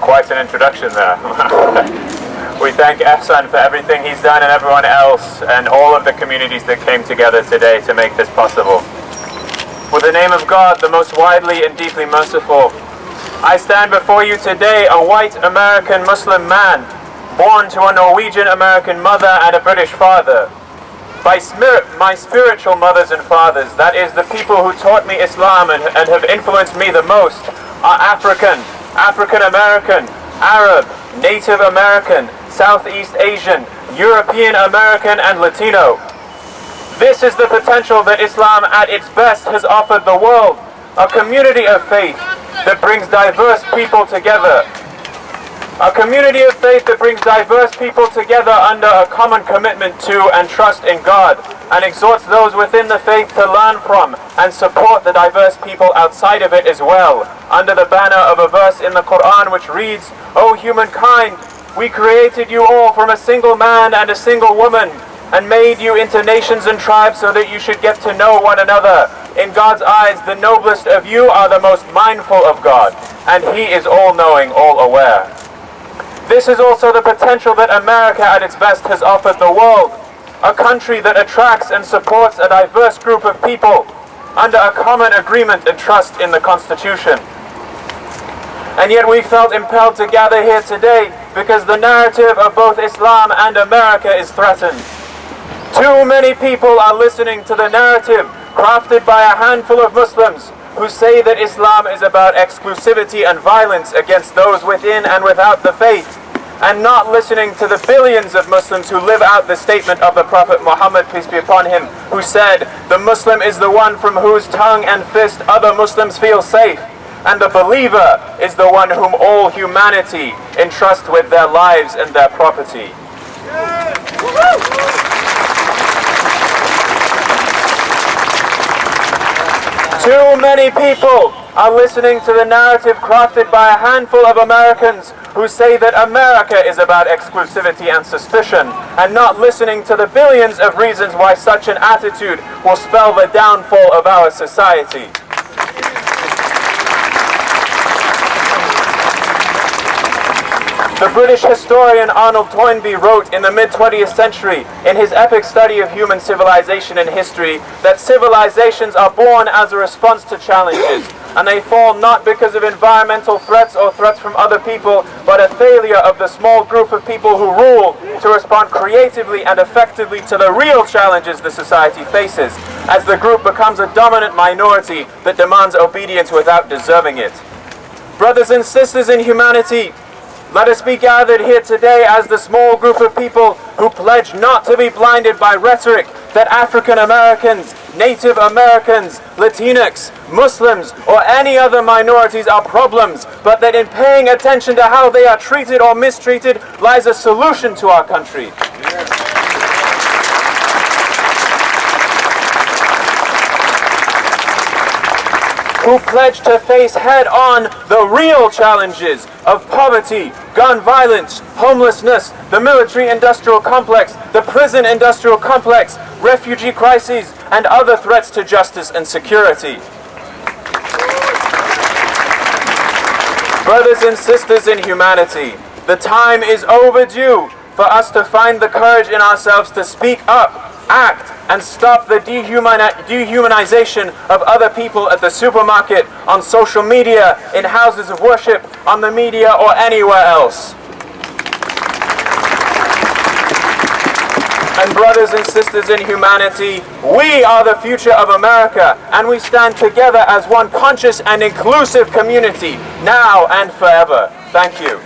Quite an introduction there. We thank Ehsan for everything he's done and everyone else and all of the communities that came together today to make this possible. With the name of God, the most widely and deeply merciful, I stand before you today a white American Muslim man, born to a Norwegian American mother and a British father. My spiritual mothers and fathers, that is, the people who taught me Islam and have influenced me the most, are African, African American, Arab, Native American, Southeast Asian, European American, and Latino. This is the potential that Islam at its best has offered the world, a community of faith that brings diverse people together. A community of faith that brings diverse people together under a common commitment to and trust in God, and exhorts those within the faith to learn from and support the diverse people outside of it as well, under the banner of a verse in the Quran which reads, "O humankind, we created you all from a single man and a single woman, and made you into nations and tribes so that you should get to know one another. In God's eyes, the noblest of you are the most mindful of God, and He is all-knowing, all-aware." This is also the potential that America at its best has offered the world, a country that attracts and supports a diverse group of people under a common agreement and trust in the Constitution. And yet we felt impelled to gather here today because the narrative of both Islam and America is threatened. Too many people are listening to the narrative crafted by a handful of Muslims who say that Islam is about exclusivity and violence against those within and without the faith, and not listening to the billions of Muslims who live out the statement of the Prophet Muhammad, peace be upon him, who said, "The Muslim is the one from whose tongue and fist other Muslims feel safe, and the believer is the one whom all humanity entrust with their lives and their property." Too many people are listening to the narrative crafted by a handful of Americans who say that America is about exclusivity and suspicion, and not listening to the billions of reasons why such an attitude will spell the downfall of our society. The British historian Arnold Toynbee wrote in the mid-20th century in his epic study of human civilization and history that civilizations are born as a response to challenges, and they fall not because of environmental threats or threats from other people, but a failure of the small group of people who rule to respond creatively and effectively to the real challenges the society faces, as the group becomes a dominant minority that demands obedience without deserving it. Brothers and sisters in humanity, let us be gathered here today as the small group of people who pledge not to be blinded by rhetoric that African Americans, Native Americans, Latinx, Muslims, or any other minorities are problems, but that in paying attention to how they are treated or mistreated lies a solution to our country. Who pledge to face head-on the real challenges of poverty, gun violence, homelessness, the military-industrial complex, the prison-industrial complex, refugee crises, and other threats to justice and security. Brothers and sisters in humanity, the time is overdue for us to find the courage in ourselves to speak up, act, and stop the dehumanization of other people at the supermarket, on social media, in houses of worship, on the media, or anywhere else. And brothers and sisters in humanity, we are the future of America, and we stand together as one conscious and inclusive community, now and forever. Thank you.